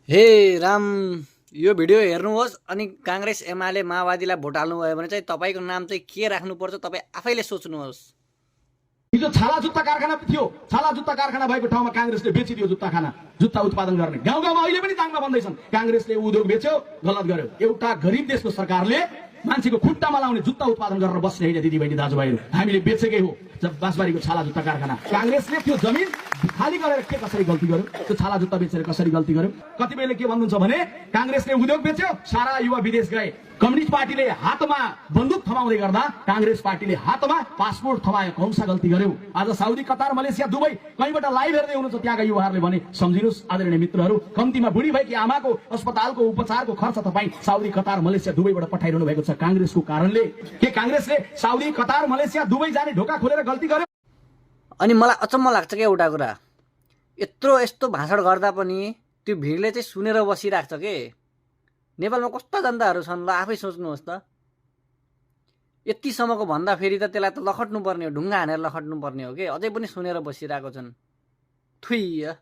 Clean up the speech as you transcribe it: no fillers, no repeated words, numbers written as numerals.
हे राम, यो भिडियो हेर्नुहोस् अनि काङ्ग्रेस एमाले माओवादीलाई भोट हाल्नुभयो भने चाहिँ तपाईँको नाम चाहिँ के राख्नुपर्छ तपाईँ आफैले सोच्नुहोस्। हिजो छाला जुत्ता कारखाना थियो, छाला जुत्ता कारखाना भएको ठाउँमा काङ्ग्रेसले बेचिदियो जुत्ता उत्पादन गर्ने। गाउँ गाउँमा अहिले पनि ताङ्ना बन्दैछन्। काङ्ग्रेसले उद्योग बेच्यो, गलत गर्यो। एउटा गरिब देशको सरकारले मान्छेको खुट्टामा लाउने जुत्ता उत्पादन गरेर बस्ने होइन दिदीबहिनी दाजुभाइहरू, हामीले बेचेकै हो बाँसबारीको छाला जुत्ता कारखाना। काङ्ग्रेसले त्यो जमिन खाली गरेर के कसरी गल्ती गर्यो, त्यो छाला जुत्ता बेचेर कसरी गल्ती गर्यो। कतिपयले के भन्नुहुन्छ भने काङ्ग्रेसले उद्योग बेच्यो, सारा युवा विदेश गए। कम्युनिस्ट पार्टीले हातमा बन्दुक थमाउँदै गर्दा काङ्ग्रेस पार्टीले हातमा पासपोर्ट थमायो, कौन सा गल्ती गर्यो। आज साउदी, कतार, मलेसिया, दुबई कहीँबाट लाइभ हेर्दै हुनुहुन्छ त्यहाँका युवाहरूले भने सम्झिनुहोस् आदरणीय मित्रहरू, कम्तीमा बुढी भएकी आमाको अस्पतालको उपचारको खर्च तपाईँ साउदी, कतार, मलेसिया, दुबईबाट पठाइरहनु भएको छ काङ्ग्रेसको कारणले। के काङ्ग्रेसले साउदी, कतार, मलेसिया, दुबई जाने ढोका खोलेर गल्ती गर्यो? अनि मलाई अचम्म लाग्छ क्या एउटा कुरा, यस्तो भाषण गर्दा पनि त्यो भिडले चाहिँ सुनेर बसिरहेको छ के। नेपालमा कस्ता जनताहरू छन् ल, आफै सोच्नुहोस् त। यतिसम्मको भन्दा फेरि त त्यसलाई त लखट्नु पर्ने हो, ढुङ्गा हानेर लखट्नु पर्ने हो कि, अझै पनि सुनेर बसिरहेको छन्। थुइया।